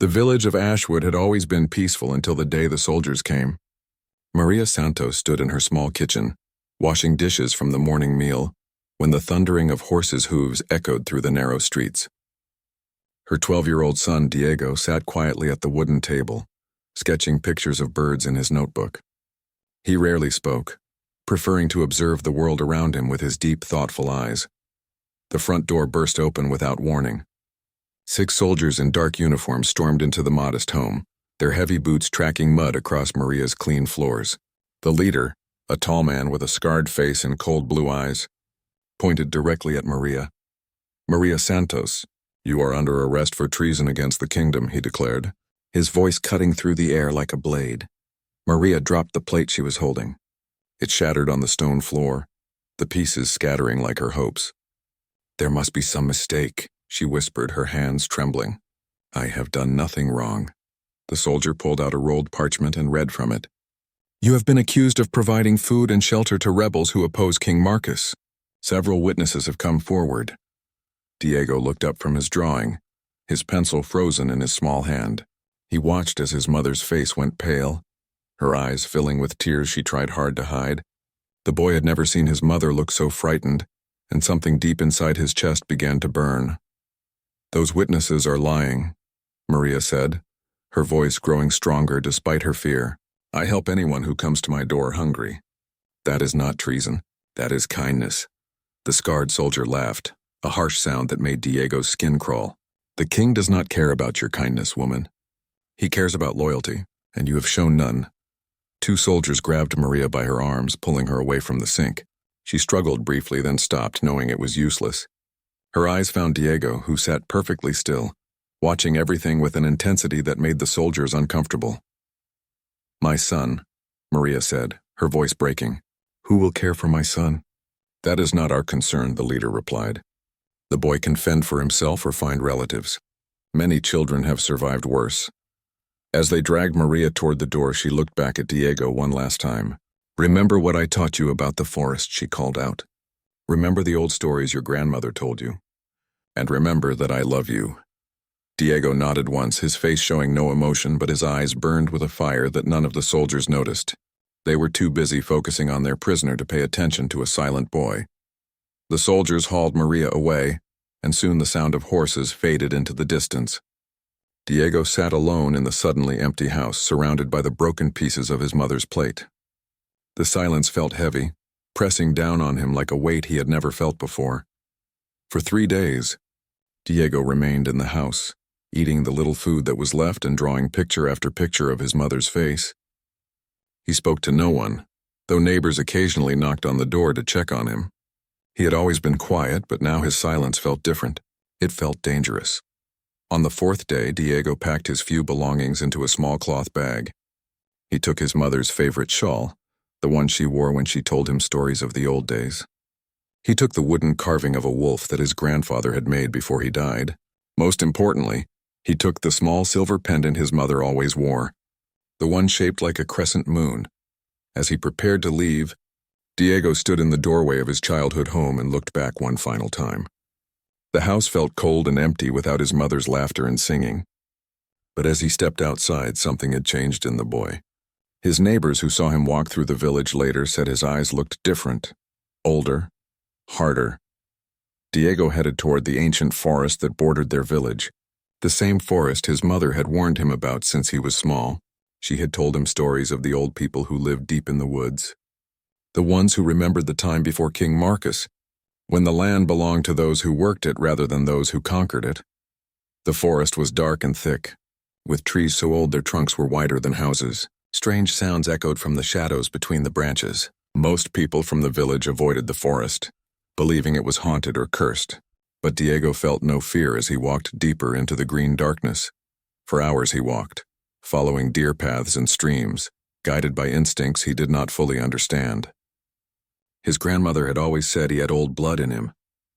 The village of Ashwood had always been peaceful until the day the soldiers came. Maria Santos stood in her small kitchen, washing dishes from the morning meal, when the thundering of horses' hooves echoed through the narrow streets. Her 12-year-old son, Diego, sat quietly at the wooden table, sketching pictures of birds in his notebook. He rarely spoke, preferring to observe the world around him with his deep, thoughtful eyes. The front door burst open without warning. 6 soldiers in dark uniforms stormed into the modest home, their heavy boots tracking mud across Maria's clean floors. The leader, a tall man with a scarred face and cold blue eyes, pointed directly at Maria. "Maria Santos, you are under arrest for treason against the kingdom," he declared, his voice cutting through the air like a blade. Maria dropped the plate she was holding. It shattered on the stone floor, the pieces scattering like her hopes. "There must be some mistake," she whispered, her hands trembling. "I have done nothing wrong." The soldier pulled out a rolled parchment and read from it. "You have been accused of providing food and shelter to rebels who oppose King Marcus. Several witnesses have come forward." Diego looked up from his drawing, his pencil frozen in his small hand. He watched as his mother's face went pale, her eyes filling with tears she tried hard to hide. The boy had never seen his mother look so frightened, and something deep inside his chest began to burn. "Those witnesses are lying," Maria said, her voice growing stronger despite her fear. "I help anyone who comes to my door hungry. That is not treason. That is kindness." The scarred soldier laughed, a harsh sound that made Diego's skin crawl. "The king does not care about your kindness, woman. He cares about loyalty, and you have shown none." 2 soldiers grabbed Maria by her arms, pulling her away from the sink. She struggled briefly, then stopped, knowing it was useless. Her eyes found Diego, who sat perfectly still, watching everything with an intensity that made the soldiers uncomfortable. "My son," Maria said, her voice breaking. "Who will care for my son?" "That is not our concern," the leader replied. "The boy can fend for himself or find relatives. Many children have survived worse." As they dragged Maria toward the door, she looked back at Diego one last time. "Remember what I taught you about the forest," she called out. "Remember the old stories your grandmother told you. And remember that I love you." Diego nodded once, his face showing no emotion, but his eyes burned with a fire that none of the soldiers noticed. They were too busy focusing on their prisoner to pay attention to a silent boy. The soldiers hauled Maria away, and soon the sound of horses faded into the distance. Diego sat alone in the suddenly empty house, surrounded by the broken pieces of his mother's plate. The silence felt heavy, pressing down on him like a weight he had never felt before. For 3 days, Diego remained in the house, eating the little food that was left and drawing picture after picture of his mother's face. He spoke to no one, though neighbors occasionally knocked on the door to check on him. He had always been quiet, but now his silence felt different. It felt dangerous. On the 4th day, Diego packed his few belongings into a small cloth bag. He took his mother's favorite shawl, the one she wore when she told him stories of the old days. He took the wooden carving of a wolf that his grandfather had made before he died. Most importantly, he took the small silver pendant his mother always wore, the one shaped like a crescent moon. As he prepared to leave, Diego stood in the doorway of his childhood home and looked back one final time. The house felt cold and empty without his mother's laughter and singing. But as he stepped outside, something had changed in the boy. His neighbors who saw him walk through the village later said his eyes looked different, older, harder. Diego headed toward the ancient forest that bordered their village, the same forest his mother had warned him about since he was small. She had told him stories of the old people who lived deep in the woods, the ones who remembered the time before King Marcus, when the land belonged to those who worked it rather than those who conquered it. The forest was dark and thick, with trees so old their trunks were wider than houses. Strange sounds echoed from the shadows between the branches. Most people from the village avoided the forest, believing it was haunted or cursed. But Diego felt no fear as he walked deeper into the green darkness. For hours he walked, following deer paths and streams, guided by instincts he did not fully understand. His grandmother had always said he had old blood in him,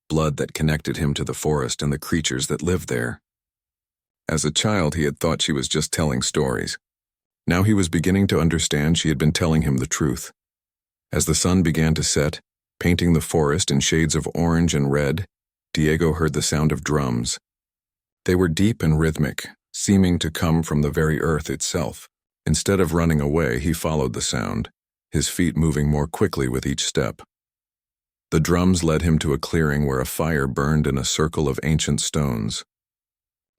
blood that connected him to the forest and the creatures that lived there. As a child, he had thought she was just telling stories. Now he was beginning to understand she had been telling him the truth. As the sun began to set, painting the forest in shades of orange and red, Diego heard the sound of drums. They were deep and rhythmic, seeming to come from the very earth itself. Instead of running away, he followed the sound, his feet moving more quickly with each step. The drums led him to a clearing where a fire burned in a circle of ancient stones.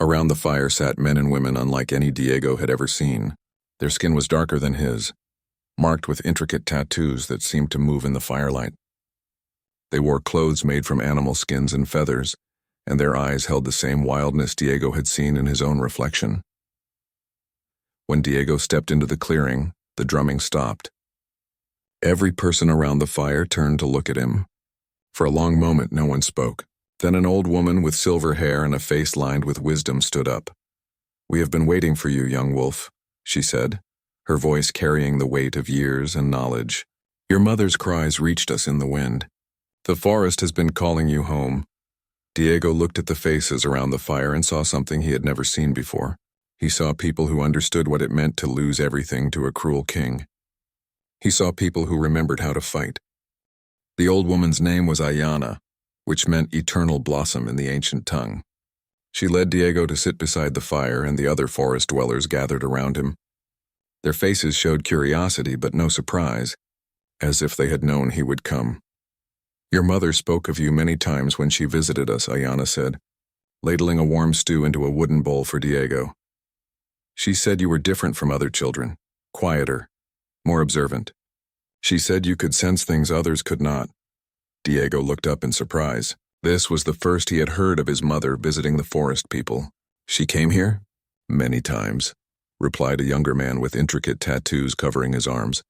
Around the fire sat men and women unlike any Diego had ever seen. Their skin was darker than his, marked with intricate tattoos that seemed to move in the firelight. They wore clothes made from animal skins and feathers, and their eyes held the same wildness Diego had seen in his own reflection. When Diego stepped into the clearing, the drumming stopped. Every person around the fire turned to look at him. For a long moment, no one spoke. Then an old woman with silver hair and a face lined with wisdom stood up. "We have been waiting for you, young wolf," she said, her voice carrying the weight of years and knowledge. "Your mother's cries reached us in the wind. The forest has been calling you home." Diego looked at the faces around the fire and saw something he had never seen before. He saw people who understood what it meant to lose everything to a cruel king. He saw people who remembered how to fight. The old woman's name was Ayana, which meant eternal blossom in the ancient tongue. She led Diego to sit beside the fire, and the other forest dwellers gathered around him. Their faces showed curiosity but no surprise, as if they had known he would come. "Your mother spoke of you many times when she visited us," Ayana said, ladling a warm stew into a wooden bowl for Diego. "She said you were different from other children, quieter, more observant. She said you could sense things others could not." Diego looked up in surprise. This was the first he had heard of his mother visiting the forest people. "She came here?" "Many times," replied a younger man with intricate tattoos covering his arms.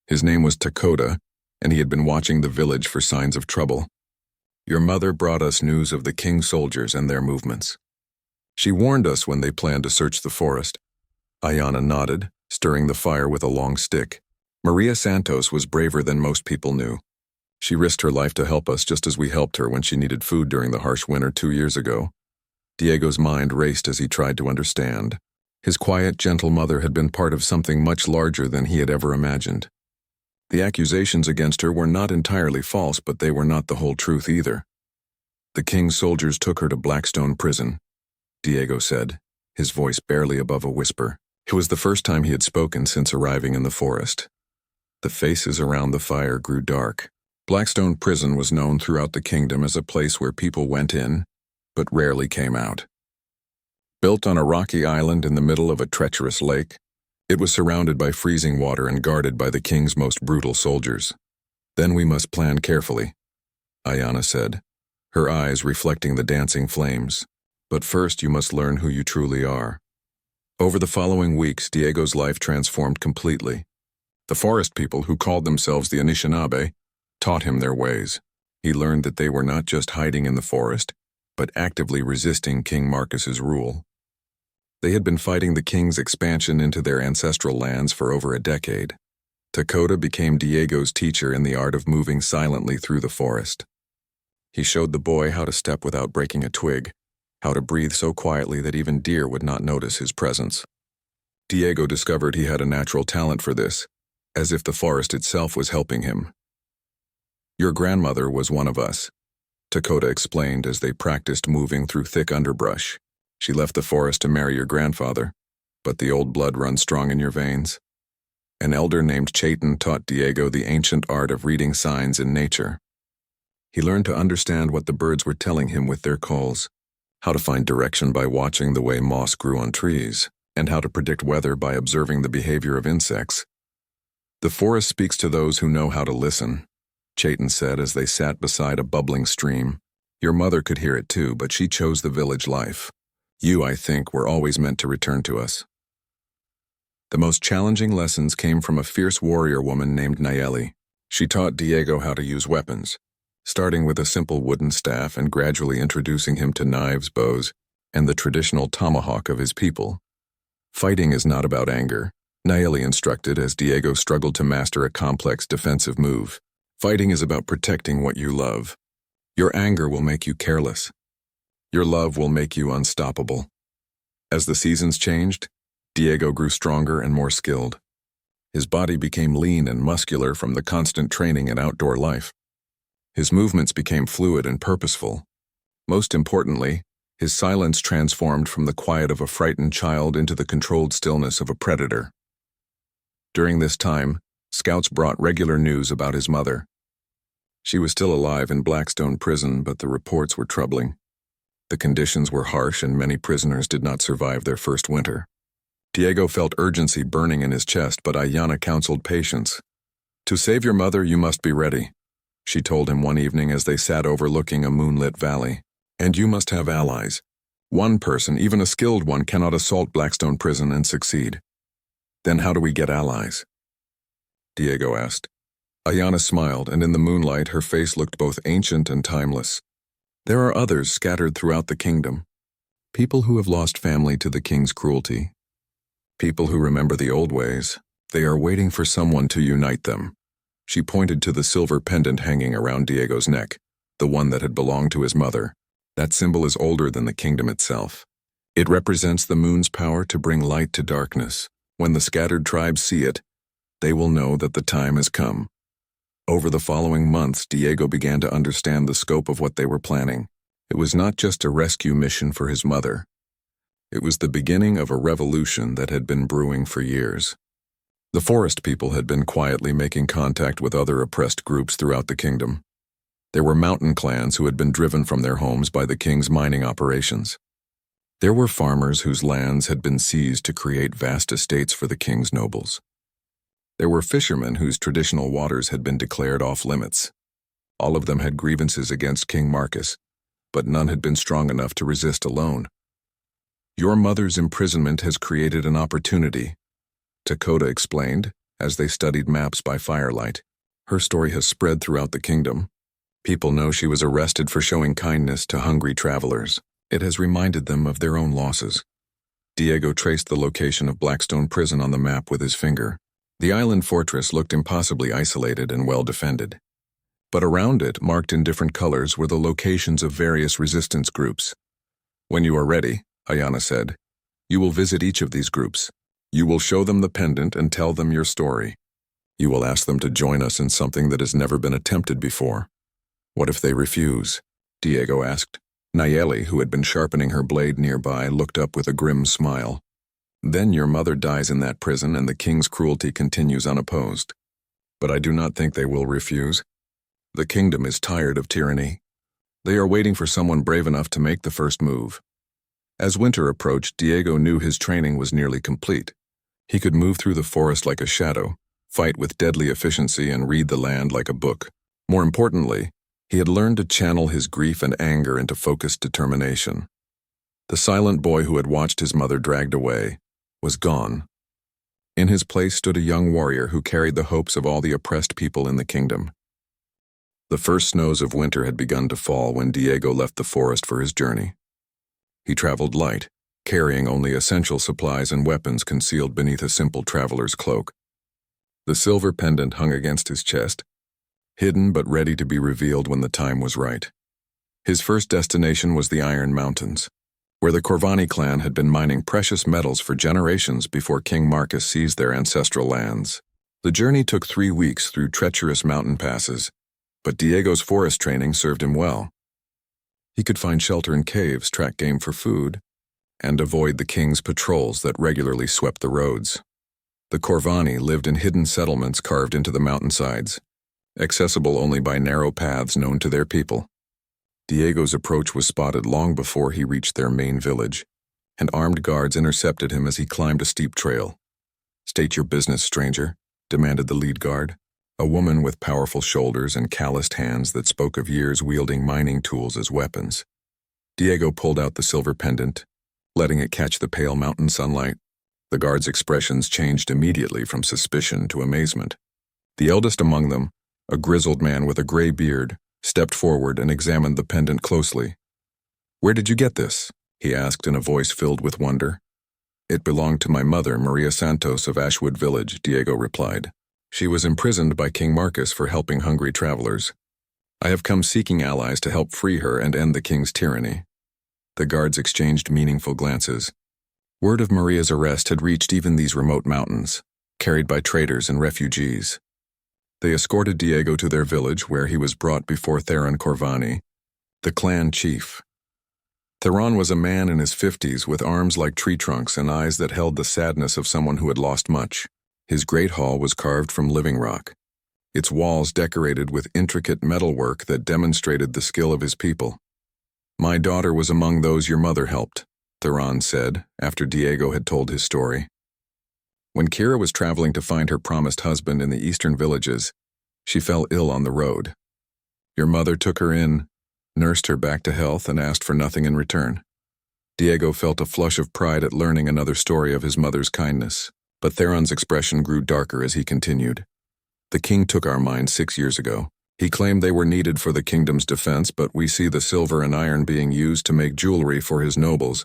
His name was Dakota, and he had been watching the village for signs of trouble. "Your mother brought us news of the king's soldiers and their movements. She warned us when they planned to search the forest." Ayana nodded, stirring the fire with a long stick. "Maria Santos was braver than most people knew. She risked her life to help us just as we helped her when she needed food during the harsh winter 2 years ago." Diego's mind raced as he tried to understand. His quiet, gentle mother had been part of something much larger than he had ever imagined. The accusations against her were not entirely false, but they were not the whole truth either. "The king's soldiers took her to Blackstone prison," Diego said, his voice barely above a whisper. It was the first time he had spoken since arriving in the forest. The faces around the fire grew dark. Blackstone prison was known throughout the kingdom as a place where people went in, but rarely came out. Built on a rocky island in the middle of a treacherous lake, it was surrounded by freezing water and guarded by the king's most brutal soldiers. "Then we must plan carefully," Ayana said, her eyes reflecting the dancing flames. "But first you must learn who you truly are." Over the following weeks, Diego's life transformed completely. The forest people, who called themselves the Anishinaabe, taught him their ways. He learned that they were not just hiding in the forest, but actively resisting King Marcus's rule. They had been fighting the king's expansion into their ancestral lands for over a decade. Dakota became Diego's teacher in the art of moving silently through the forest. He showed the boy how to step without breaking a twig, how to breathe so quietly that even deer would not notice his presence. Diego discovered he had a natural talent for this, as if the forest itself was helping him. "Your grandmother was one of us," Dakota explained as they practiced moving through thick underbrush. "She left the forest to marry your grandfather, but the old blood runs strong in your veins." An elder named Chayton taught Diego the ancient art of reading signs in nature. He learned to understand what the birds were telling him with their calls, how to find direction by watching the way moss grew on trees, and how to predict weather by observing the behavior of insects. "The forest speaks to those who know how to listen," Chayton said as they sat beside a bubbling stream. "Your mother could hear it too, but she chose the village life. You, I think, were always meant to return to us." The most challenging lessons came from a fierce warrior woman named Nayeli. She taught Diego how to use weapons, starting with a simple wooden staff and gradually introducing him to knives, bows, and the traditional tomahawk of his people. "Fighting is not about anger," Nayeli instructed as Diego struggled to master a complex defensive move. "Fighting is about protecting what you love. Your anger will make you careless. Your love will make you unstoppable." As the seasons changed, Diego grew stronger and more skilled. His body became lean and muscular from the constant training and outdoor life. His movements became fluid and purposeful. Most importantly, His silence transformed from the quiet of a frightened child into the controlled stillness of a predator. During this time, scouts brought regular news about his mother. She was still alive in Blackstone prison, but the reports were troubling. The conditions were harsh and many prisoners did not survive their first winter. Diego felt urgency burning in his chest, but Ayana counseled patience. "To save your mother, you must be ready," she told him one evening as they sat overlooking a moonlit valley. "And you must have allies. One person, even a skilled one, cannot assault Blackstone prison and succeed." "Then how do we get allies?" Diego asked. Ayana smiled, and in the moonlight her face looked both ancient and timeless. "There are others scattered throughout the kingdom. People who have lost family to the king's cruelty. People who remember the old ways. They are waiting for someone to unite them." She pointed to the silver pendant hanging around Diego's neck, the one that had belonged to his mother. That symbol is older than the kingdom itself. It represents the moon's power to bring light to darkness. When the scattered tribes see it, they will know that the time has come. Over the following months, Diego began to understand the scope of what they were planning. It was not just a rescue mission for his mother. It was the beginning of a revolution that had been brewing for years. The forest people had been quietly making contact with other oppressed groups throughout the kingdom. There were mountain clans who had been driven from their homes by the king's mining operations. There were farmers whose lands had been seized to create vast estates for the king's nobles. There were fishermen whose traditional waters had been declared off-limits. All of them had grievances against King Marcus, but none had been strong enough to resist alone. "Your mother's imprisonment has created an opportunity," Dakota explained, as they studied maps by firelight. "Her story has spread throughout the kingdom. People know she was arrested for showing kindness to hungry travelers. It has reminded them of their own losses." Diego traced the location of Blackstone prison on the map with his finger. The island fortress looked impossibly isolated and well defended. But around it, marked in different colors, were the locations of various resistance groups. "When you are ready," Ayana said, "you will visit each of these groups. You will show them the pendant and tell them your story. You will ask them to join us in something that has never been attempted before." "What if they refuse?" Diego asked. Nayeli, who had been sharpening her blade nearby, looked up with a grim smile. "Then your mother dies in that prison and the king's cruelty continues unopposed. But I do not think they will refuse. The kingdom is tired of tyranny. They are waiting for someone brave enough to make the first move." As winter approached, Diego knew his training was nearly complete. He could move through the forest like a shadow, fight with deadly efficiency, and read the land like a book. More importantly, he had learned to channel his grief and anger into focused determination. The silent boy who had watched his mother dragged away was gone. In his place stood a young warrior who carried the hopes of all the oppressed people in the kingdom. The first snows of winter had begun to fall when Diego left the forest for his journey. He traveled light, carrying only essential supplies and weapons concealed beneath a simple traveler's cloak. The silver pendant hung against his chest, hidden but ready to be revealed when the time was right. His first destination was the Iron Mountains, where the Corvani clan had been mining precious metals for generations before King Marcus seized their ancestral lands. The journey took 3 weeks through treacherous mountain passes, but Diego's forest training served him well. He could find shelter in caves, track game for food, and avoid the king's patrols that regularly swept the roads. The Corvani lived in hidden settlements carved into the mountainsides, accessible only by narrow paths known to their people. Diego's approach was spotted long before he reached their main village, and armed guards intercepted him as he climbed a steep trail. "State your business, stranger," demanded the lead guard, a woman with powerful shoulders and calloused hands that spoke of years wielding mining tools as weapons. Diego pulled out the silver pendant, letting it catch the pale mountain sunlight. The guards' expressions changed immediately from suspicion to amazement. The eldest among them, a grizzled man with a gray beard, stepped forward and examined the pendant closely. "Where did you get this?" he asked in a voice filled with wonder. "It belonged to my mother, Maria Santos of Ashwood Village," Diego replied. "She was imprisoned by King Marcus for helping hungry travelers. I have come seeking allies to help free her and end the king's tyranny." The guards exchanged meaningful glances. Word of Maria's arrest had reached even these remote mountains, carried by traders and refugees. They escorted Diego to their village, where he was brought before Theron Corvani, the clan chief. Theron was a man in his 50s with arms like tree trunks and eyes that held the sadness of someone who had lost much. His great hall was carved from living rock, its walls decorated with intricate metalwork that demonstrated the skill of his people. "My daughter was among those your mother helped," Theron said, after Diego had told his story. When Kira was traveling to find her promised husband in the eastern villages, she fell ill on the road. "Your mother took her in, nursed her back to health, and asked for nothing in return." Diego felt a flush of pride at learning another story of his mother's kindness, but Theron's expression grew darker as he continued. "The king took our mines 6 years ago. He claimed they were needed for the kingdom's defense, but we see the silver and iron being used to make jewelry for his nobles,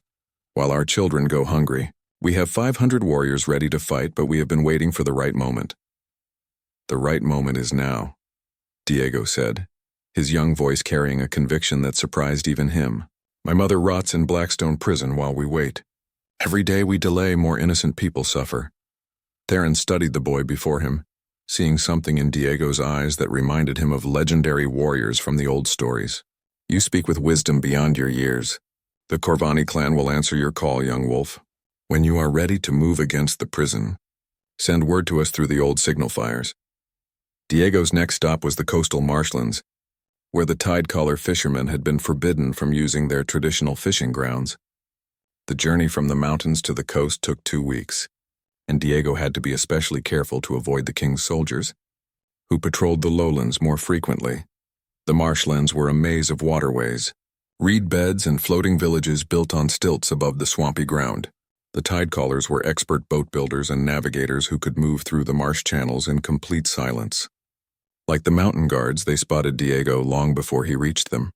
while our children go hungry. We have 500 warriors ready to fight, but we have been waiting for the right moment." "The right moment is now," Diego said, his young voice carrying a conviction that surprised even him. "My mother rots in Blackstone prison while we wait. Every day we delay, more innocent people suffer." Theron studied the boy before him, seeing something in Diego's eyes that reminded him of legendary warriors from the old stories. "You speak with wisdom beyond your years. The Corvani clan will answer your call, young wolf. When you are ready to move against the prison, send word to us through the old signal fires." Diego's next stop was the coastal marshlands, where the tide-collar fishermen had been forbidden from using their traditional fishing grounds. The journey from the mountains to the coast took 2 weeks, and Diego had to be especially careful to avoid the king's soldiers, who patrolled the lowlands more frequently. The marshlands were a maze of waterways, reed beds and floating villages built on stilts above the swampy ground. The tide-callers were expert boat builders and navigators who could move through the marsh channels in complete silence. Like the mountain guards, they spotted Diego long before he reached them.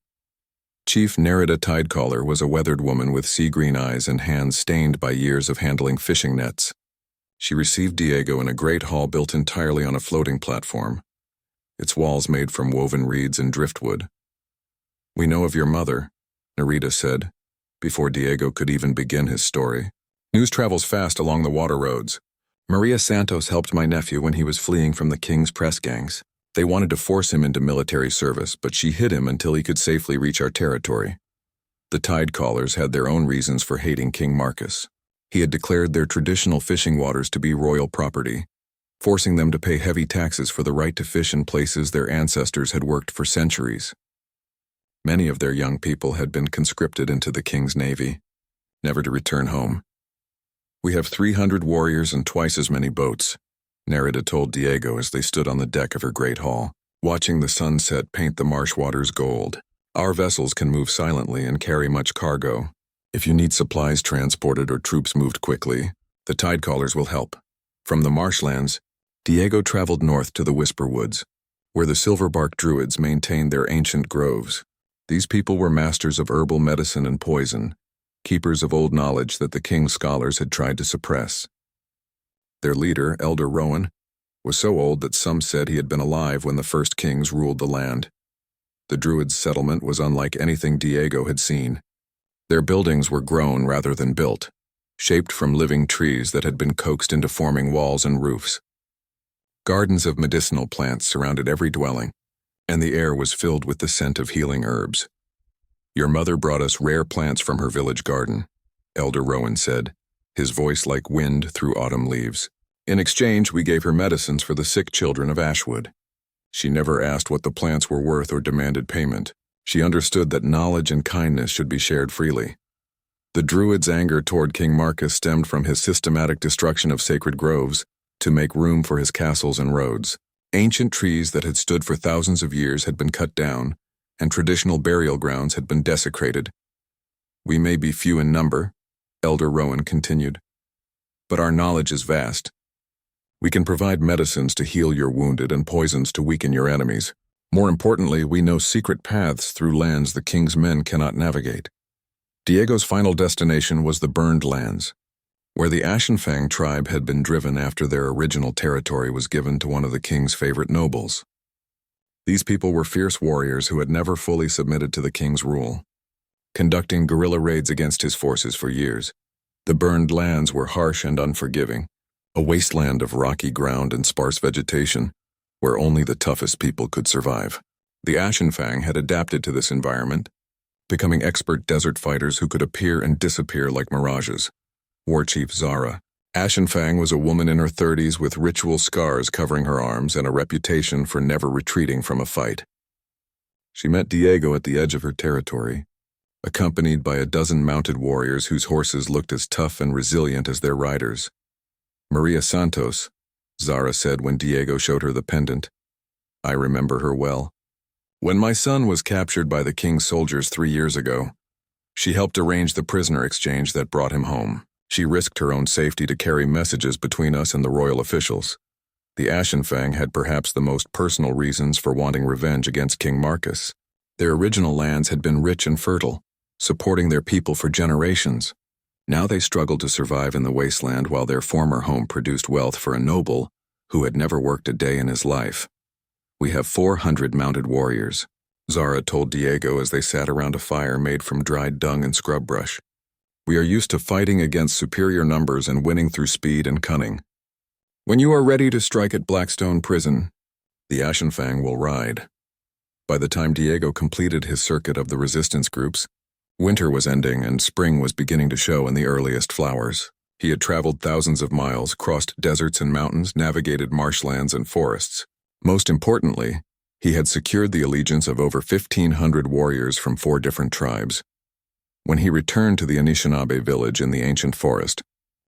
Chief Nerida Tidecaller was a weathered woman with sea-green eyes and hands stained by years of handling fishing nets. She received Diego in a great hall built entirely on a floating platform, its walls made from woven reeds and driftwood. "We know of your mother," Nerida said, before Diego could even begin his story. "News travels fast along the water roads. Maria Santos helped my nephew when he was fleeing from the king's press gangs. They wanted to force him into military service, but she hid him until he could safely reach our territory. The Tide-callers had their own reasons for hating King Marcus. He had declared their traditional fishing waters to be royal property, forcing them to pay heavy taxes for the right to fish in places their ancestors had worked for centuries. Many of their young people had been conscripted into the king's navy, never to return home. We have 300 warriors and twice as many boats, Nerida told Diego as they stood on the deck of her great hall, watching the sunset paint the marsh waters gold. Our vessels can move silently and carry much cargo. If you need supplies transported or troops moved quickly, the Tide-callers will help. From the marshlands, Diego traveled north to the Whisper Woods, where the Silverbark Druids maintained their ancient groves. These people were masters of herbal medicine and poison, keepers of old knowledge that the king's scholars had tried to suppress. Their leader, Elder Rowan, was so old that some said he had been alive when the first kings ruled the land. The Druids' settlement was unlike anything Diego had seen. Their buildings were grown rather than built, shaped from living trees that had been coaxed into forming walls and roofs. Gardens of medicinal plants surrounded every dwelling, and the air was filled with the scent of healing herbs. "Your mother brought us rare plants from her village garden," Elder Rowan said, his voice like wind through autumn leaves. "In exchange, we gave her medicines for the sick children of Ashwood. She never asked what the plants were worth or demanded payment. She understood that knowledge and kindness should be shared freely." The Druids' anger toward King Marcus stemmed from his systematic destruction of sacred groves to make room for his castles and roads. Ancient trees that had stood for thousands of years had been cut down, and traditional burial grounds had been desecrated. "We may be few in number," Elder Rowan continued, "but our knowledge is vast. We can provide medicines to heal your wounded and poisons to weaken your enemies. More importantly, we know secret paths through lands the king's men cannot navigate." Diego's final destination was the Burned Lands, where the Ashenfang tribe had been driven after their original territory was given to one of the king's favorite nobles. These people were fierce warriors who had never fully submitted to the king's rule, conducting guerrilla raids against his forces for years. The Burned Lands were harsh and unforgiving, a wasteland of rocky ground and sparse vegetation, where only the toughest people could survive. The Ashenfang had adapted to this environment, becoming expert desert fighters who could appear and disappear like mirages. War Chief Zara. Ashenfang was a woman in her 30s with ritual scars covering her arms and a reputation for never retreating from a fight. She met Diego at the edge of her territory, accompanied by a dozen mounted warriors whose horses looked as tough and resilient as their riders. Maria Santos, Zara said when Diego showed her the pendant. I remember her well. When my son was captured by the king's soldiers 3 years ago, she helped arrange the prisoner exchange that brought him home. She risked her own safety to carry messages between us and the royal officials. The Ashenfang had perhaps the most personal reasons for wanting revenge against King Marcus. Their original lands had been rich and fertile, supporting their people for generations. Now they struggled to survive in the wasteland while their former home produced wealth for a noble who had never worked a day in his life. We have 400 mounted warriors, Zara told Diego as they sat around a fire made from dried dung and scrub brush. We are used to fighting against superior numbers and winning through speed and cunning. When you are ready to strike at Blackstone Prison, the Ashenfang will ride. By the time Diego completed his circuit of the resistance groups, winter was ending and spring was beginning to show in the earliest flowers. He had traveled thousands of miles, crossed deserts and mountains, navigated marshlands and forests. Most importantly, he had secured the allegiance of over 1,500 warriors from 4 different tribes. When he returned to the Anishinaabe village in the ancient forest,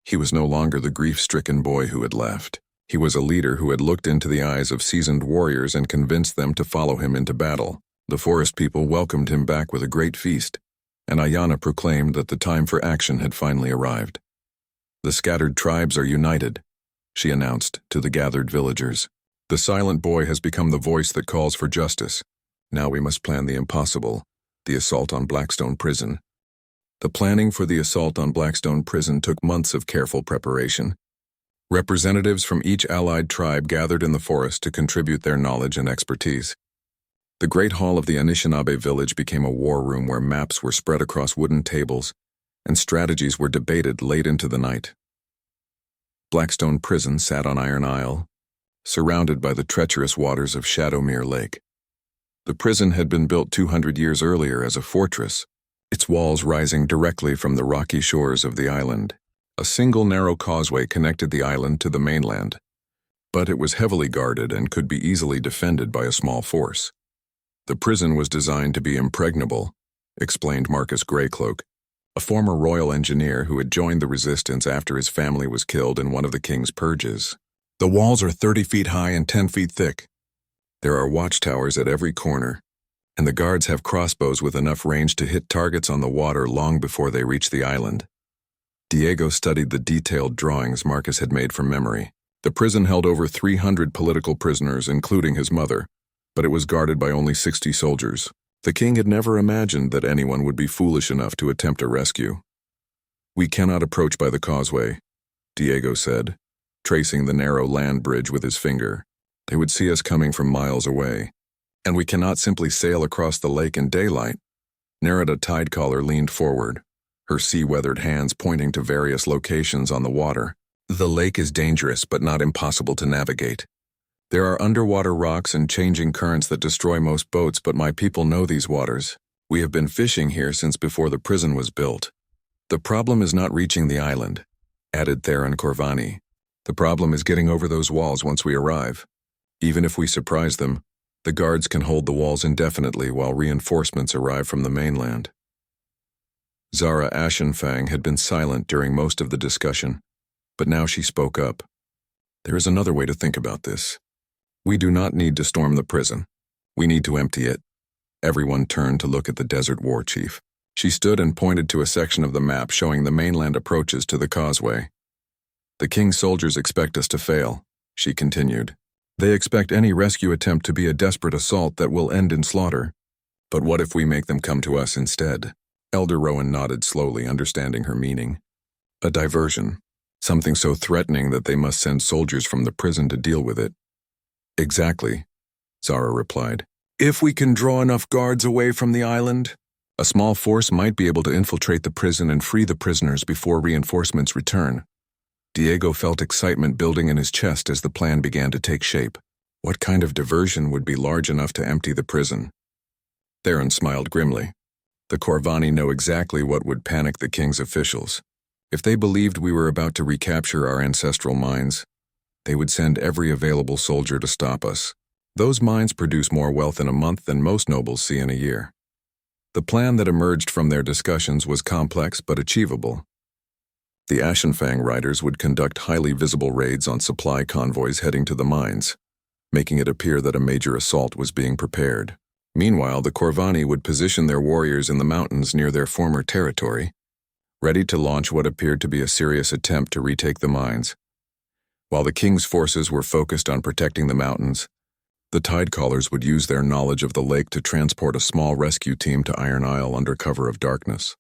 he was no longer the grief-stricken boy who had left. He was a leader who had looked into the eyes of seasoned warriors and convinced them to follow him into battle. The forest people welcomed him back with a great feast, and Ayana proclaimed that the time for action had finally arrived. The scattered tribes are united, she announced to the gathered villagers. The silent boy has become the voice that calls for justice. Now we must plan the impossible, the assault on Blackstone Prison. The planning for the assault on Blackstone Prison took months of careful preparation. Representatives from each allied tribe gathered in the forest to contribute their knowledge and expertise. The great hall of the Anishinaabe village became a war room where maps were spread across wooden tables and strategies were debated late into the night. Blackstone Prison sat on Iron Isle, surrounded by the treacherous waters of Shadowmere Lake. The prison had been built 200 years earlier as a fortress, its walls rising directly from the rocky shores of the island. A single narrow causeway connected the island to the mainland, but it was heavily guarded and could be easily defended by a small force. The prison was designed to be impregnable, explained Marcus Greycloak, a former royal engineer who had joined the resistance after his family was killed in one of the king's purges. The walls are 30 feet high and 10 feet thick. There are watchtowers at every corner, and the guards have crossbows with enough range to hit targets on the water long before they reach the island. Diego studied the detailed drawings Marcus had made from memory. The prison held over 300 political prisoners, including his mother, but it was guarded by only 60 soldiers. The king had never imagined that anyone would be foolish enough to attempt a rescue. We cannot approach by the causeway, Diego said, tracing the narrow land bridge with his finger. They would see us coming from miles away. And we cannot simply sail across the lake in daylight. Nerida Tidecaller leaned forward, her sea-weathered hands pointing to various locations on the water. The lake is dangerous but not impossible to navigate. There are underwater rocks and changing currents that destroy most boats, but my people know these waters. We have been fishing here since before the prison was built. The problem is not reaching the island, added Theron Corvani. The problem is getting over those walls once we arrive. Even if we surprise them, the guards can hold the walls indefinitely while reinforcements arrive from the mainland. Zara Ashenfang had been silent during most of the discussion, but now she spoke up. There is another way to think about this. We do not need to storm the prison. We need to empty it. Everyone turned to look at the desert war chief. She stood and pointed to a section of the map showing the mainland approaches to the causeway. The king's soldiers expect us to fail, she continued. They expect any rescue attempt to be a desperate assault that will end in slaughter. But what if we make them come to us instead? Elder Rowan nodded slowly, understanding her meaning. A diversion. Something so threatening that they must send soldiers from the prison to deal with it. Exactly, Zara replied. If we can draw enough guards away from the island, a small force might be able to infiltrate the prison and free the prisoners before reinforcements return. Diego felt excitement building in his chest as the plan began to take shape. What kind of diversion would be large enough to empty the prison? Theron smiled grimly. The Corvani know exactly what would panic the king's officials. If they believed we were about to recapture our ancestral mines, they would send every available soldier to stop us. Those mines produce more wealth in a month than most nobles see in a year. The plan that emerged from their discussions was complex but achievable. The Ashenfang riders would conduct highly visible raids on supply convoys heading to the mines, making it appear that a major assault was being prepared. Meanwhile, the Corvani would position their warriors in the mountains near their former territory, ready to launch what appeared to be a serious attempt to retake the mines. While the king's forces were focused on protecting the mountains, the Tidecallers would use their knowledge of the lake to transport a small rescue team to Iron Isle under cover of darkness.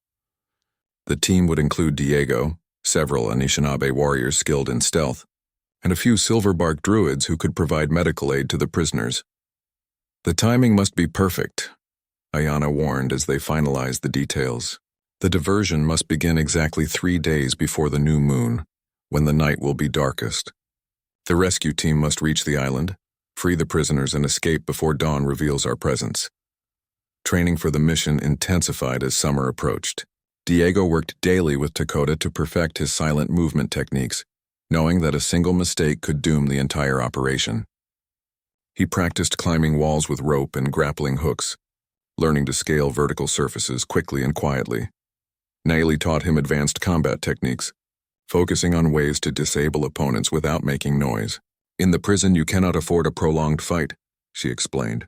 The team would include Diego, several Anishinaabe warriors skilled in stealth, and a few silverbark druids who could provide medical aid to the prisoners. The timing must be perfect, Ayana warned as they finalized the details. The diversion must begin exactly 3 days before the new moon, when the night will be darkest. The rescue team must reach the island, free the prisoners, and escape before dawn reveals our presence. Training for the mission intensified as summer approached. Diego worked daily with Dakota to perfect his silent movement techniques, knowing that a single mistake could doom the entire operation. He practiced climbing walls with rope and grappling hooks, learning to scale vertical surfaces quickly and quietly. Naili taught him advanced combat techniques, focusing on ways to disable opponents without making noise. In the prison, you cannot afford a prolonged fight, she explained.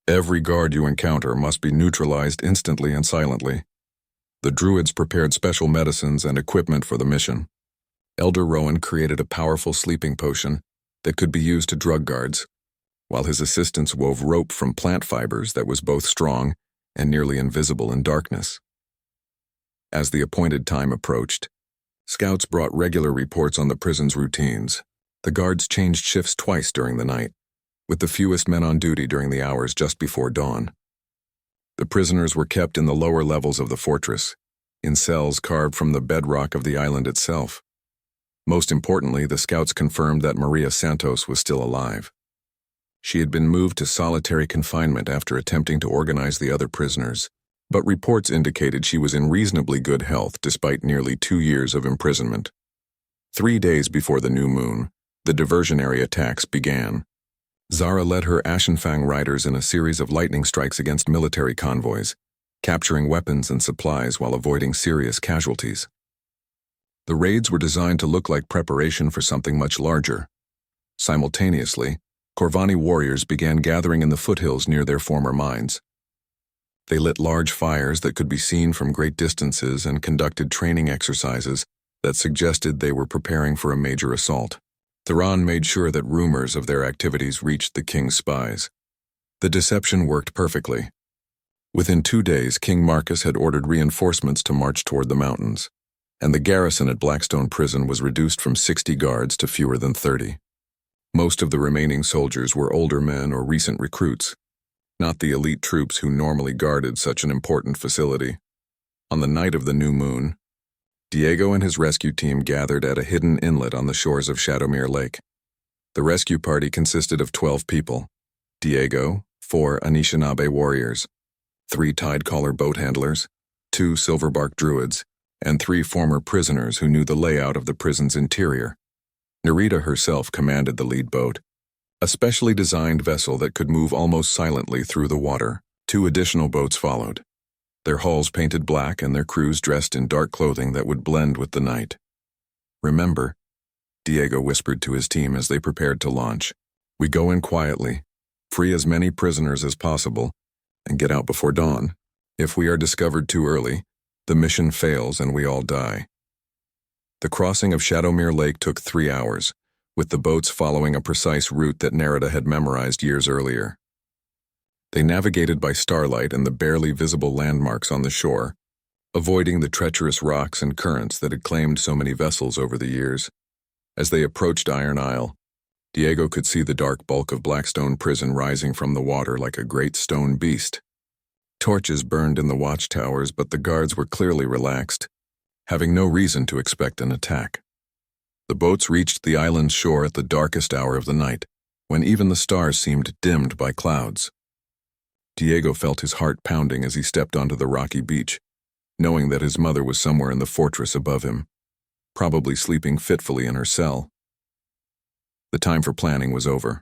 Every guard you encounter must be neutralized instantly and silently. The druids prepared special medicines and equipment for the mission. Elder Rowan created a powerful sleeping potion that could be used to drug guards, while his assistants wove rope from plant fibers that was both strong and nearly invisible in darkness. As the appointed time approached, scouts brought regular reports on the prison's routines. The guards changed shifts twice during the night, with the fewest men on duty during the hours just before dawn. The prisoners were kept in the lower levels of the fortress, in cells carved from the bedrock of the island itself. Most importantly, the scouts confirmed that Maria Santos was still alive. She had been moved to solitary confinement after attempting to organize the other prisoners, but reports indicated she was in reasonably good health despite nearly 2 years of imprisonment. 3 days before the new moon, the diversionary attacks began. Zara led her Ashenfang riders in a series of lightning strikes against military convoys, capturing weapons and supplies while avoiding serious casualties. The raids were designed to look like preparation for something much larger. Simultaneously, Corvani warriors began gathering in the foothills near their former mines. They lit large fires that could be seen from great distances and conducted training exercises that suggested they were preparing for a major assault. Theron made sure that rumors of their activities reached the king's spies. The deception worked perfectly. Within 2 days, King Marcus had ordered reinforcements to march toward the mountains, and the garrison at Blackstone Prison was reduced from 60 guards to fewer than 30. Most of the remaining soldiers were older men or recent recruits, not the elite troops who normally guarded such an important facility. On the night of the new moon, Diego and his rescue team gathered at a hidden inlet on the shores of Shadowmere Lake. The rescue party consisted of 12 people: Diego, 4 Anishinaabe warriors, 3 Tidecaller boat handlers, 2 silverbark druids, and 3 former prisoners who knew the layout of the prison's interior. Narita herself commanded the lead boat, a specially designed vessel that could move almost silently through the water. 2 additional boats followed, their hulls painted black and their crews dressed in dark clothing that would blend with the night. "Remember," Diego whispered to his team as they prepared to launch, "we go in quietly, free as many prisoners as possible, and get out before dawn. If we are discovered too early, the mission fails and we all die." The crossing of Shadowmere Lake took 3 hours, with the boats following a precise route that Narita had memorized years earlier. They navigated by starlight and the barely visible landmarks on the shore, avoiding the treacherous rocks and currents that had claimed so many vessels over the years. As they approached Iron Isle, Diego could see the dark bulk of Blackstone Prison rising from the water like a great stone beast. Torches burned in the watchtowers, but the guards were clearly relaxed, having no reason to expect an attack. The boats reached the island's shore at the darkest hour of the night, when even the stars seemed dimmed by clouds. Diego felt his heart pounding as he stepped onto the rocky beach, knowing that his mother was somewhere in the fortress above him, probably sleeping fitfully in her cell. The time for planning was over.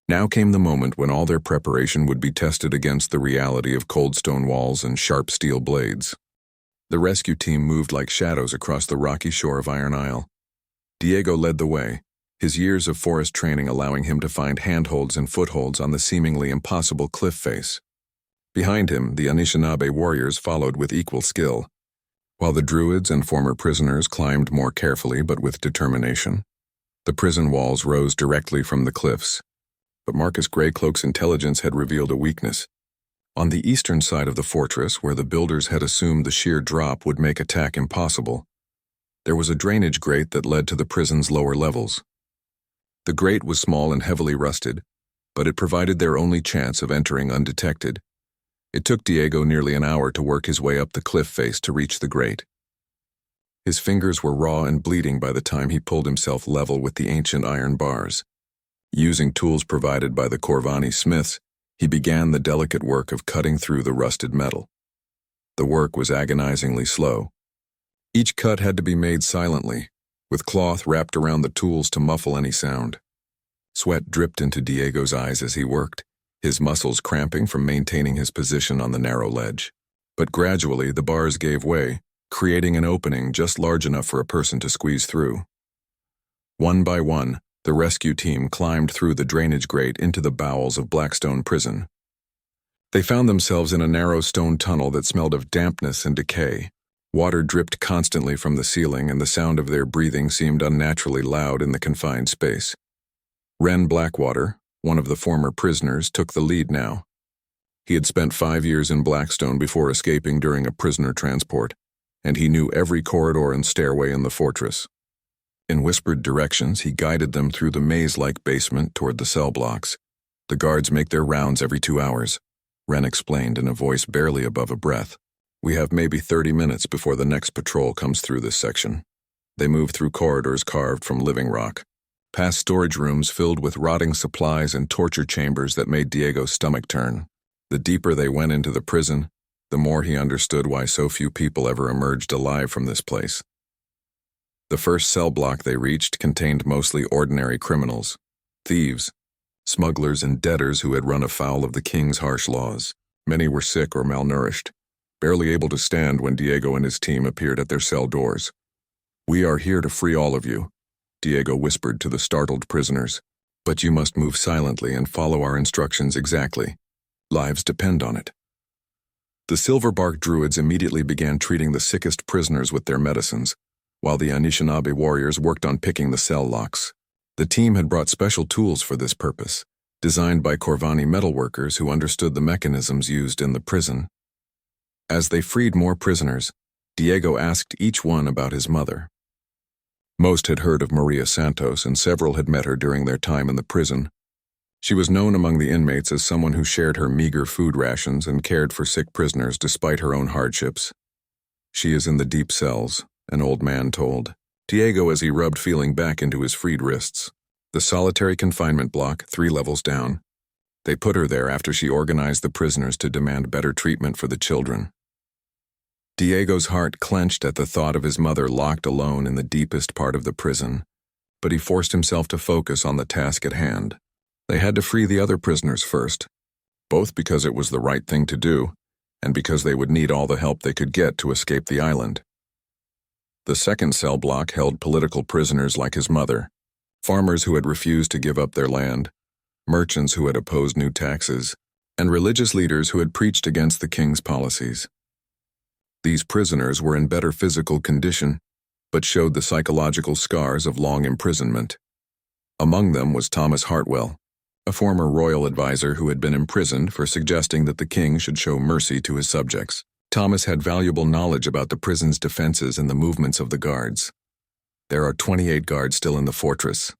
Now came the moment when all their preparation would be tested against the reality of cold stone walls and sharp steel blades. The rescue team moved like shadows across the rocky shore of Iron Isle. Diego led the way, his years of forest training allowing him to find handholds and footholds on the seemingly impossible cliff face. Behind him, the Anishinaabe warriors followed with equal skill, while the druids and former prisoners climbed more carefully but with determination. The prison walls rose directly from the cliffs, but Marcus Greycloak's intelligence had revealed a weakness. On the eastern side of the fortress, where the builders had assumed the sheer drop would make attack impossible, there was a drainage grate that led to the prison's lower levels. The grate was small and heavily rusted, but it provided their only chance of entering undetected. It took Diego nearly an hour to work his way up the cliff face to reach the grate. His fingers were raw and bleeding by the time he pulled himself level with the ancient iron bars. Using tools provided by the Corvani smiths, he began the delicate work of cutting through the rusted metal. The work was agonizingly slow. Each cut had to be made silently, with cloth wrapped around the tools to muffle any sound. Sweat dripped into Diego's eyes as he worked, his muscles cramping from maintaining his position on the narrow ledge. But gradually the bars gave way, creating an opening just large enough for a person to squeeze through. One by one, the rescue team climbed through the drainage grate into the bowels of Blackstone Prison. They found themselves in a narrow stone tunnel that smelled of dampness and decay. Water dripped constantly from the ceiling, and the sound of their breathing seemed unnaturally loud in the confined space. Ren Blackwater, one of the former prisoners, took the lead now. He had spent 5 years in Blackstone before escaping during a prisoner transport, and he knew every corridor and stairway in the fortress. In whispered directions, he guided them through the maze-like basement toward the cell blocks. The guards make their rounds every 2 hours, Ren explained in a voice barely above a breath. We have maybe 30 minutes before the next patrol comes through this section. They move through corridors carved from living rock, past storage rooms filled with rotting supplies and torture chambers that made Diego's stomach turn. The deeper they went into the prison, the more he understood why so few people ever emerged alive from this place. The first cell block they reached contained mostly ordinary criminals, thieves, smugglers and debtors who had run afoul of the king's harsh laws. Many were sick or malnourished, barely able to stand when Diego and his team appeared at their cell doors. We are here to free all of you, Diego whispered to the startled prisoners. But you must move silently and follow our instructions exactly. Lives depend on it. The Silverbark Druids immediately began treating the sickest prisoners with their medicines, while the Anishinaabe warriors worked on picking the cell locks. The team had brought special tools for this purpose, designed by Corvani metalworkers who understood the mechanisms used in the prison. As they freed more prisoners, Diego asked each one about his mother. Most had heard of Maria Santos, and several had met her during their time in the prison. She was known among the inmates as someone who shared her meager food rations and cared for sick prisoners despite her own hardships. She is in the deep cells, an old man told Diego as he rubbed feeling back into his freed wrists. The solitary confinement block, 3 levels down. They put her there after she organized the prisoners to demand better treatment for the children. Diego's heart clenched at the thought of his mother locked alone in the deepest part of the prison, but he forced himself to focus on the task at hand. They had to free the other prisoners first, both because it was the right thing to do, and because they would need all the help they could get to escape the island. The second cell block held political prisoners like his mother, farmers who had refused to give up their land, merchants who had opposed new taxes, and religious leaders who had preached against the king's policies. These prisoners were in better physical condition, but showed the psychological scars of long imprisonment. Among them was Thomas Hartwell, a former royal advisor who had been imprisoned for suggesting that the king should show mercy to his subjects. Thomas had valuable knowledge about the prison's defenses and the movements of the guards. There are 28 guards still in the fortress,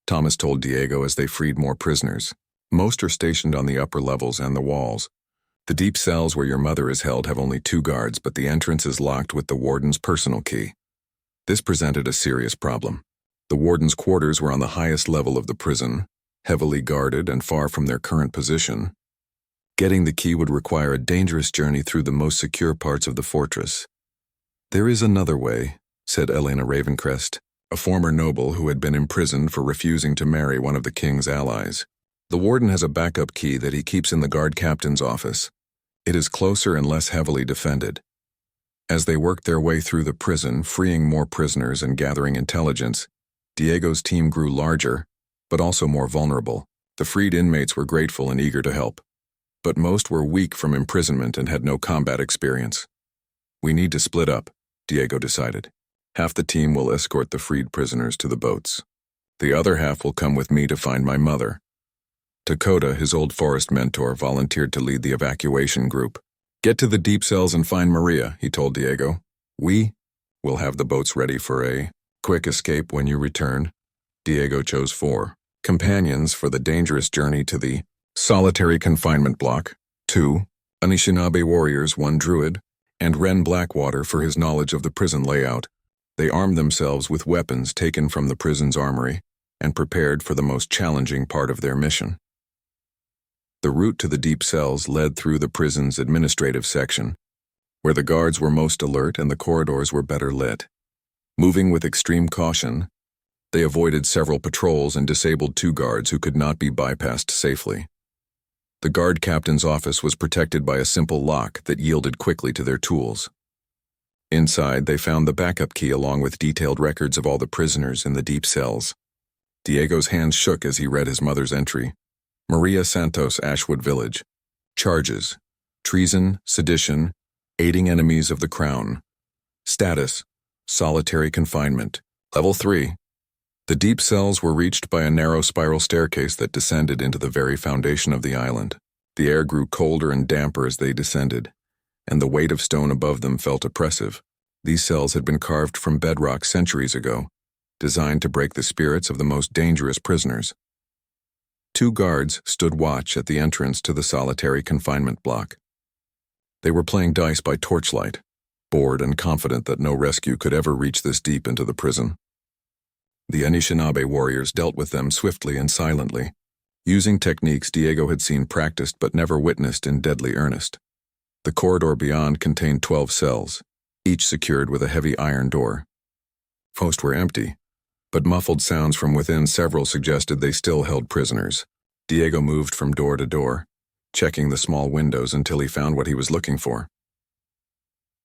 Thomas told Diego as they freed more prisoners. Most are stationed on the upper levels and the walls. The deep cells where your mother is held have only 2 guards, but the entrance is locked with the warden's personal key. This presented a serious problem. The warden's quarters were on the highest level of the prison, heavily guarded and far from their current position. Getting the key would require a dangerous journey through the most secure parts of the fortress. "There is another way," said Elena Ravencrest, a former noble who had been imprisoned for refusing to marry one of the king's allies. "The warden has a backup key that he keeps in the guard captain's office. It is closer and less heavily defended." As they worked their way through the prison, freeing more prisoners and gathering intelligence, Diego's team grew larger, but also more vulnerable. The freed inmates were grateful and eager to help, but most were weak from imprisonment and had no combat experience. "We need to split up," Diego decided. "Half the team will escort the freed prisoners to the boats. The other half will come with me to find my mother." Dakota, his old forest mentor, volunteered to lead the evacuation group. "Get to the deep cells and find Maria," he told Diego. "We will have the boats ready for a quick escape when you return." Diego chose 4 companions for the dangerous journey to the solitary confinement block, 2 Anishinaabe warriors, 1 druid, and Ren Blackwater for his knowledge of the prison layout. They armed themselves with weapons taken from the prison's armory and prepared for the most challenging part of their mission. The route to the deep cells led through the prison's administrative section, where the guards were most alert and the corridors were better lit. Moving with extreme caution, they avoided several patrols and disabled 2 guards who could not be bypassed safely. The guard captain's office was protected by a simple lock that yielded quickly to their tools. Inside, they found the backup key along with detailed records of all the prisoners in the deep cells. Diego's hands shook as he read his mother's entry. "Maria Santos, Ashwood Village. Charges: treason, sedition, aiding enemies of the crown. Status: solitary confinement. Level 3. The deep cells were reached by a narrow spiral staircase that descended into the very foundation of the island. The air grew colder and damper as they descended, and the weight of stone above them felt oppressive. These cells had been carved from bedrock centuries ago, designed to break the spirits of the most dangerous prisoners. 2 guards stood watch at the entrance to the solitary confinement block. They were playing dice by torchlight, bored and confident that no rescue could ever reach this deep into the prison. The Anishinaabe warriors dealt with them swiftly and silently, using techniques Diego had seen practiced but never witnessed in deadly earnest. The corridor beyond contained 12 cells, each secured with a heavy iron door. Most were empty, but muffled sounds from within several suggested they still held prisoners. Diego moved from door to door, checking the small windows until he found what he was looking for.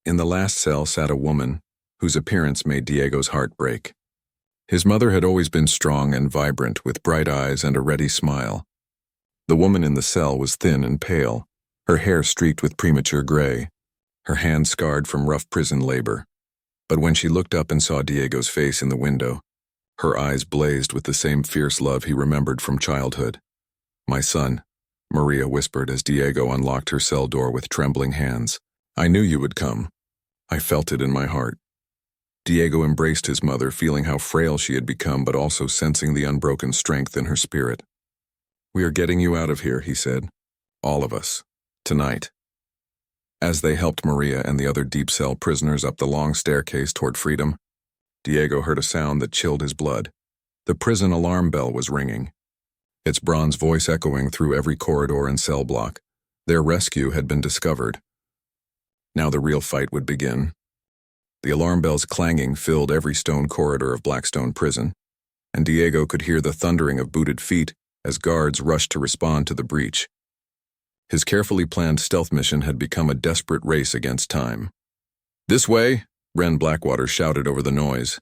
In the last cell sat a woman, whose appearance made Diego's heart break. His mother had always been strong and vibrant, with bright eyes and a ready smile. The woman in the cell was thin and pale, her hair streaked with premature gray, her hands scarred from rough prison labor. But when she looked up and saw Diego's face in the window, her eyes blazed with the same fierce love he remembered from childhood. "My son," Maria whispered as Diego unlocked her cell door with trembling hands. "I knew you would come. I felt it in my heart." Diego embraced his mother, feeling how frail she had become, but also sensing the unbroken strength in her spirit. "We are getting you out of here," he said. "All of us. Tonight." As they helped Maria and the other deep cell prisoners up the long staircase toward freedom, Diego heard a sound that chilled his blood. The prison alarm bell was ringing, its bronze voice echoing through every corridor and cell block. Their rescue had been discovered. Now the real fight would begin. The alarm bell's clanging filled every stone corridor of Blackstone Prison, and Diego could hear the thundering of booted feet as guards rushed to respond to the breach. His carefully planned stealth mission had become a desperate race against time. "This way," Ren Blackwater shouted over the noise,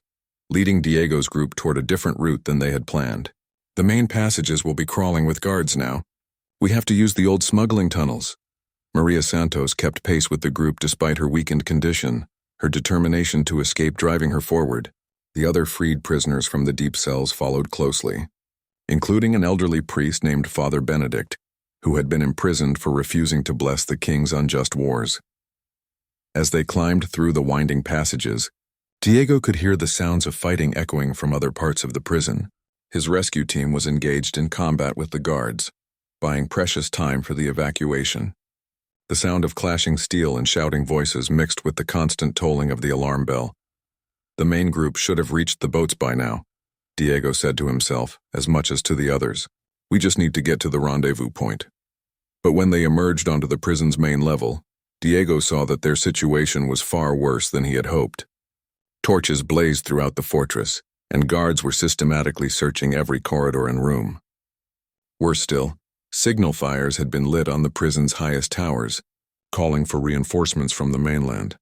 leading Diego's group toward a different route than they had planned. "The main passages will be crawling with guards now. We have to use the old smuggling tunnels." Maria Santos kept pace with the group despite her weakened condition, her determination to escape driving her forward. The other freed prisoners from the deep cells followed closely, including an elderly priest named Father Benedict, who had been imprisoned for refusing to bless the king's unjust wars. As they climbed through the winding passages, Diego could hear the sounds of fighting echoing from other parts of the prison. His rescue team was engaged in combat with the guards, buying precious time for the evacuation. The sound of clashing steel and shouting voices mixed with the constant tolling of the alarm bell. The main group should have reached the boats by now, Diego said to himself, as much as to the others. "We just need to get to the rendezvous point." But when they emerged onto the prison's main level, Diego saw that their situation was far worse than he had hoped. Torches blazed throughout the fortress, and guards were systematically searching every corridor and room. Worse still, signal fires had been lit on the prison's highest towers, calling for reinforcements from the mainland.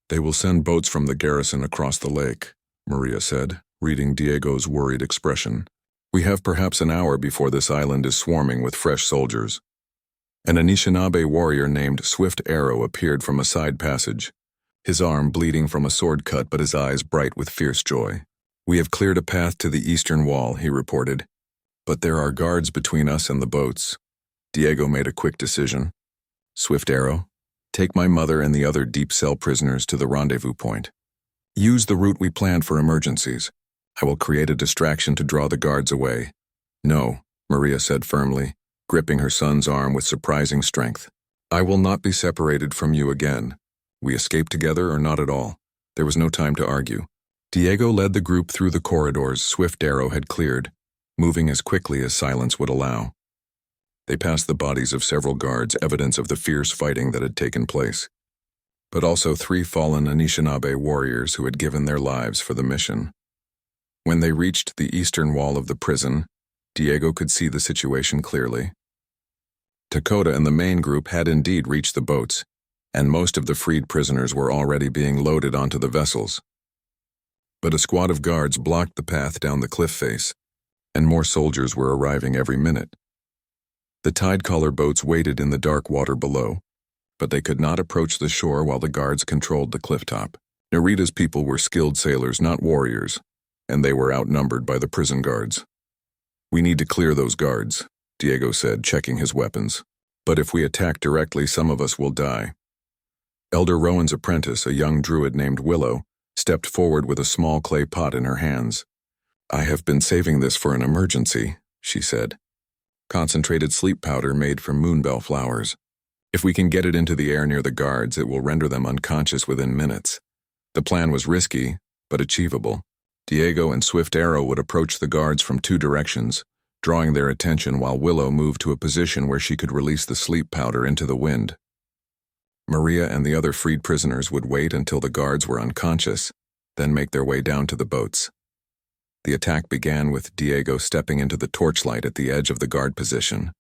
"They will send boats from the garrison across the lake," Maria said, reading Diego's worried expression. "We have perhaps an hour before this island is swarming with fresh soldiers." An Anishinaabe warrior named Swift Arrow appeared from a side passage, his arm bleeding from a sword cut but his eyes bright with fierce joy. "We have cleared a path to the eastern wall," he reported. "But there are guards between us and the boats." Diego made a quick decision. "Swift Arrow, take my mother and the other deep cell prisoners to the rendezvous point. Use the route we planned for emergencies. I will create a distraction to draw the guards away." "No," Maria said firmly, gripping her son's arm with surprising strength. "I will not be separated from you again. We escape together or not at all." There was no time to argue. Diego led the group through the corridors Swift Arrow had cleared, moving as quickly as silence would allow. They passed the bodies of several guards, evidence of the fierce fighting that had taken place, but also 3 fallen Anishinaabe warriors who had given their lives for the mission. When they reached the eastern wall of the prison, Diego could see the situation clearly. Dakota and the main group had indeed reached the boats, and most of the freed prisoners were already being loaded onto the vessels. But a squad of guards blocked the path down the cliff face, and more soldiers were arriving every minute. The tide-collar boats waited in the dark water below, but they could not approach the shore while the guards controlled the clifftop. Narita's people were skilled sailors, not warriors, and they were outnumbered by the prison guards. "We need to clear those guards," Diego said, checking his weapons. "But if we attack directly, some of us will die." Elder Rowan's apprentice, a young druid named Willow, stepped forward with a small clay pot in her hands. "I have been saving this for an emergency," she said. "Concentrated sleep powder made from moonbell flowers. If we can get it into the air near the guards, it will render them unconscious within minutes." The plan was risky, but achievable. Diego and Swift Arrow would approach the guards from 2 directions, drawing their attention while Willow moved to a position where she could release the sleep powder into the wind. Maria and the other freed prisoners would wait until the guards were unconscious, then make their way down to the boats. The attack began with Diego stepping into the torchlight at the edge of the guard position.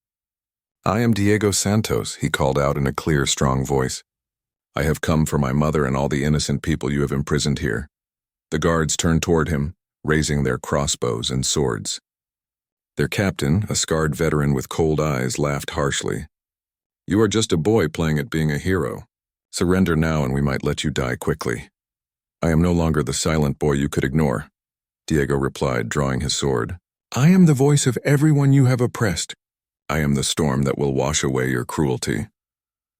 "I am Diego Santos," he called out in a clear, strong voice. "I have come for my mother and all the innocent people you have imprisoned here." The guards turned toward him, raising their crossbows and swords. Their captain, a scarred veteran with cold eyes, laughed harshly. "You are just a boy playing at being a hero. Surrender now and we might let you die quickly." "I am no longer the silent boy you could ignore," Diego replied, drawing his sword. "I am the voice of everyone you have oppressed. I am the storm that will wash away your cruelty."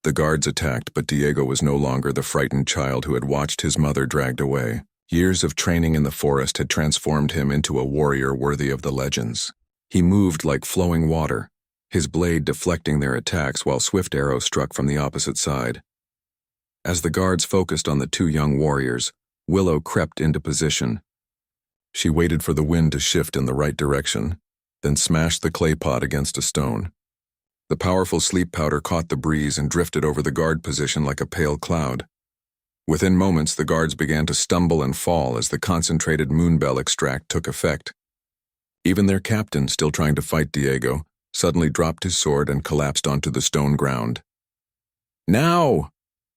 The guards attacked, but Diego was no longer the frightened child who had watched his mother dragged away. Years of training in the forest had transformed him into a warrior worthy of the legends. He moved like flowing water, his blade deflecting their attacks while Swift Arrow struck from the opposite side. As the guards focused on the 2 young warriors, Willow crept into position. She waited for the wind to shift in the right direction, then smashed the clay pot against a stone. The powerful sleep powder caught the breeze and drifted over the guard position like a pale cloud. Within moments, the guards began to stumble and fall as the concentrated moonbell extract took effect. Even their captain, still trying to fight Diego, suddenly dropped his sword and collapsed onto the stone ground. "Now!"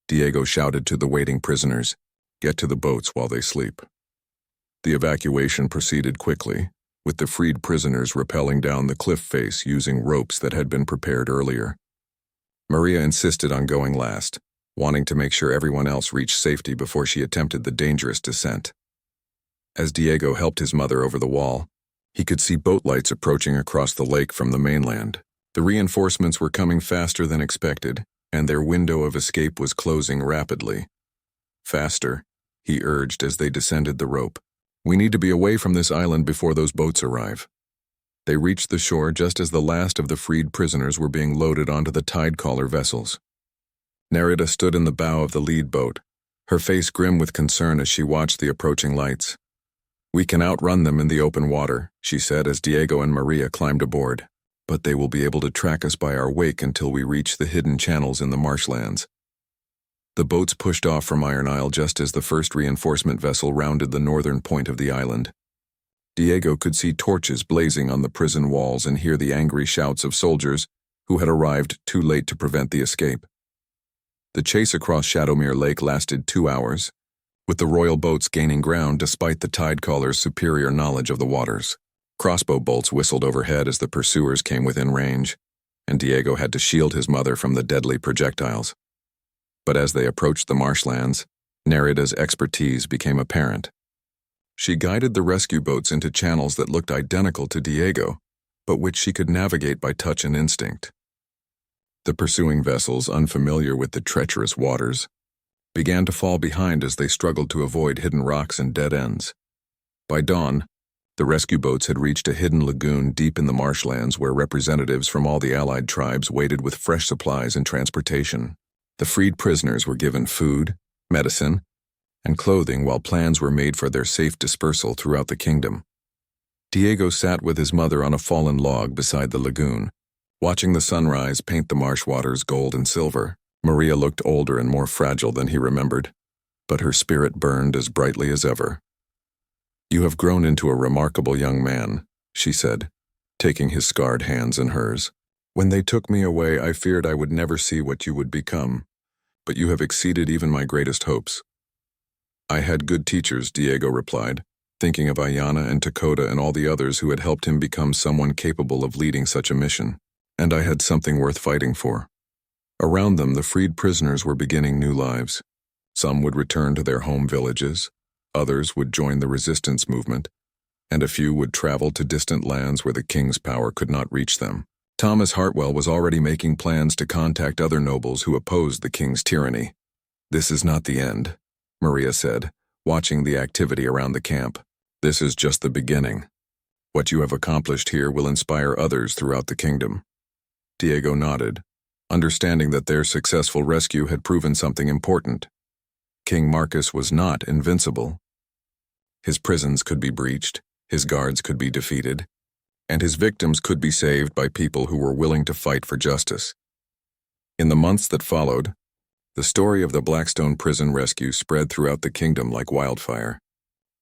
Diego shouted to the waiting prisoners. "Get to the boats while they sleep." The evacuation proceeded quickly, with the freed prisoners rappelling down the cliff face using ropes that had been prepared earlier. Maria insisted on going last, wanting to make sure everyone else reached safety before she attempted the dangerous descent. As Diego helped his mother over the wall, he could see boat lights approaching across the lake from the mainland. The reinforcements were coming faster than expected, and their window of escape was closing rapidly. "Faster," he urged as they descended the rope. "We need to be away from this island before those boats arrive." They reached the shore just as the last of the freed prisoners were being loaded onto the tide-collar vessels. Narita stood in the bow of the lead boat, her face grim with concern as she watched the approaching lights. "We can outrun them in the open water," she said as Diego and Maria climbed aboard. but they will be able to track us by our wake until we reach the hidden channels in the marshlands. The boats pushed off from Iron Isle just as the first reinforcement vessel rounded the northern point of the island. Diego could see torches blazing on the prison walls and hear the angry shouts of soldiers who had arrived too late to prevent the escape. The chase across Shadowmere Lake lasted 2 hours, with the royal boats gaining ground despite the tide-caller's superior knowledge of the waters. Crossbow bolts whistled overhead as the pursuers came within range, and Diego had to shield his mother from the deadly projectiles. But as they approached the marshlands, Nerida's expertise became apparent. She guided the rescue boats into channels that looked identical to Diego, but which she could navigate by touch and instinct. The pursuing vessels, unfamiliar with the treacherous waters, began to fall behind as they struggled to avoid hidden rocks and dead ends. By dawn, the rescue boats had reached a hidden lagoon deep in the marshlands where representatives from all the allied tribes waited with fresh supplies and transportation. The freed prisoners were given food, medicine, and clothing while plans were made for their safe dispersal throughout the kingdom. Diego sat with his mother on a fallen log beside the lagoon, watching the sunrise paint the marsh waters gold and silver. Maria looked older and more fragile than he remembered, but her spirit burned as brightly as ever. "You have grown into a remarkable young man," she said, taking his scarred hands in hers. "When they took me away, I feared I would never see what you would become, but you have exceeded even my greatest hopes." "I had good teachers," Diego replied, thinking of Ayana and Dakota and all the others who had helped him become someone capable of leading such a mission. "And I had something worth fighting for." Around them, the freed prisoners were beginning new lives. Some would return to their home villages, others would join the resistance movement, and a few would travel to distant lands where the king's power could not reach them. Thomas Hartwell was already making plans to contact other nobles who opposed the king's tyranny. "This is not the end," Maria said, watching the activity around the camp. "This is just the beginning. What you have accomplished here will inspire others throughout the kingdom." Diego nodded, understanding that their successful rescue had proven something important. King Marcus was not invincible. His prisons could be breached, his guards could be defeated, and his victims could be saved by people who were willing to fight for justice. In the months that followed, the story of the Blackstone prison rescue spread throughout the kingdom like wildfire.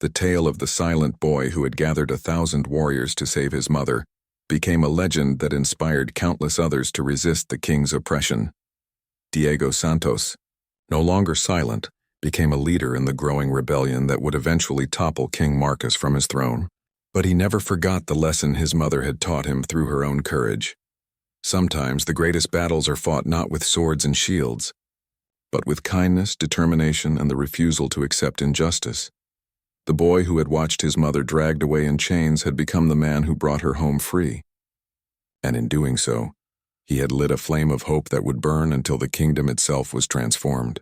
The tale of the silent boy who had gathered 1,000 warriors to save his mother became a legend that inspired countless others to resist the king's oppression. Diego Santos, no longer silent, became a leader in the growing rebellion that would eventually topple King Marcus from his throne. But he never forgot the lesson his mother had taught him through her own courage. Sometimes the greatest battles are fought not with swords and shields, but with kindness, determination, and the refusal to accept injustice. The boy who had watched his mother dragged away in chains had become the man who brought her home free. And in doing so, he had lit a flame of hope that would burn until the kingdom itself was transformed.